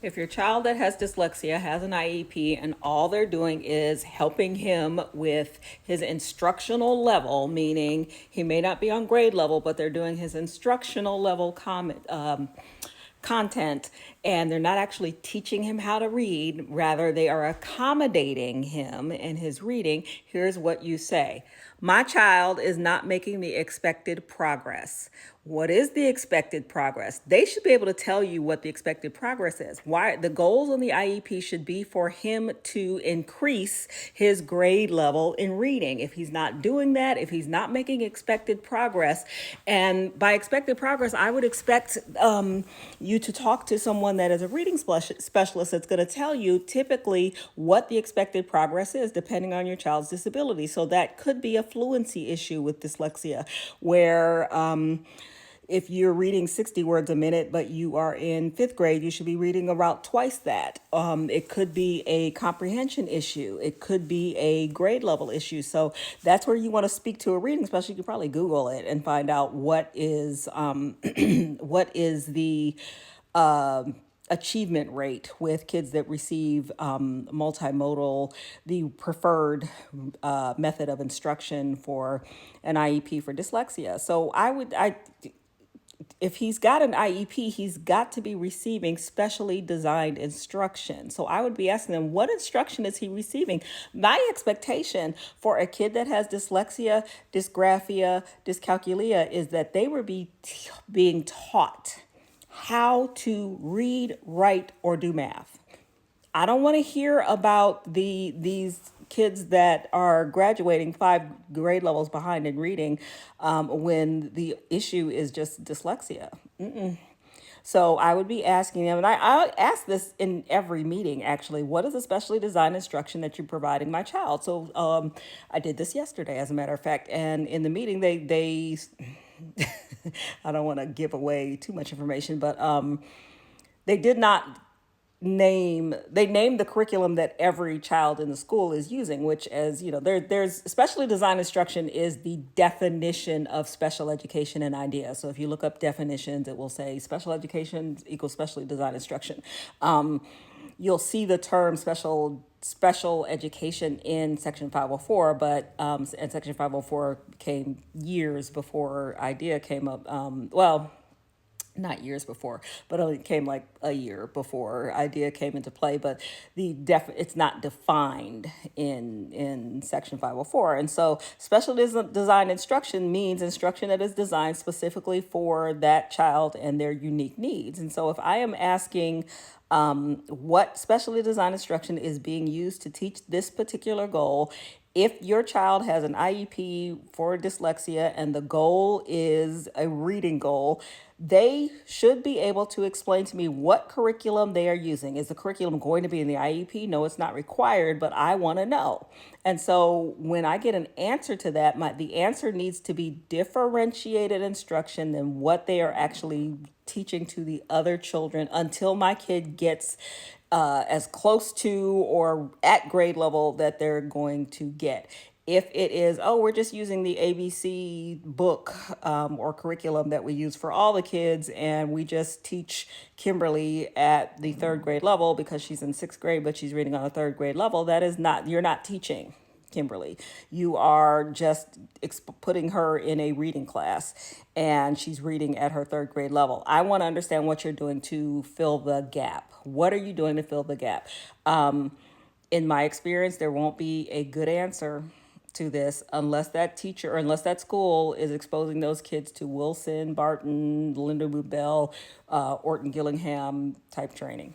If your child that has dyslexia has an IEP and all they're doing is helping him with his instructional level, meaning he may not be on grade level, but they're doing his instructional level content, and they're not actually teaching him how to read, rather they are accommodating him in his reading, here's what you say. My child is not making the expected progress. What is the expected progress? They should be able to tell you what the expected progress is. Why the goals on the IEP should be for him to increase his grade level in reading. If he's not doing that, if he's not making expected progress, and by expected progress, I would expect you to talk to someone that is a reading specialist that's going to tell you typically what the expected progress is depending on your child's disability. So that could be a fluency issue with dyslexia, where if you're reading 60 words a minute, but you are in fifth grade, you should be reading about twice that. It could be a comprehension issue. It could be a grade level issue. So that's where you want to speak to a reading specialist. You can probably Google it and find out what is what is the achievement rate with kids that receive multimodal, the preferred method of instruction for an IEP for dyslexia. So if he's got an IEP, he's got to be receiving specially designed instruction. So I would be asking them, what instruction is he receiving? My expectation for a kid that has dyslexia, dysgraphia, dyscalculia is that they would be being taught how to read, write, or do math. I don't want to hear about these kids that are graduating 5 grade levels behind in reading when the issue is just dyslexia. So I would be asking them, and I ask this in every meeting actually, what is the specially designed instruction that you're providing my child? So I did this yesterday, as a matter of fact, and in the meeting they I don't want to give away too much information, but they did not they named the curriculum that every child in the school is using, which, as you know, there's specially designed instruction is the definition of special education and idea. So if you look up definitions, it will say special education equals specially designed instruction. You'll see the term special education in Section 504, but and Section 504 came years before IDEA came up. Well, not years before, but only came like a year before IDEA came into play. But it's not defined in Section 504, and so special design instruction means instruction that is designed specifically for that child and their unique needs. And so if I am asking what specially designed instruction is being used to teach this particular goal, if your child has an IEP for dyslexia and the goal is a reading goal, they should be able to explain to me what curriculum they are using. Is the curriculum going to be in the IEP? No, it's not required, but I want to know. And so when I get an answer to that, the answer needs to be differentiated instruction than what they are actually teaching to the other children until my kid gets as close to or at grade level that they're going to get. If it is, oh, we're just using the ABC book or curriculum that we use for all the kids, and we just teach Kimberly at the 3rd grade level because she's in 6th grade, but she's reading on a 3rd grade level, that is not, you're not teaching Kimberly. You are just putting her in a reading class and she's reading at her 3rd grade level. I want to understand what you're doing to fill the gap. What are you doing to fill the gap? In my experience, there won't be a good answer to this unless that teacher or unless that school is exposing those kids to Wilson, Barton, Linda Bell, Orton Gillingham type training.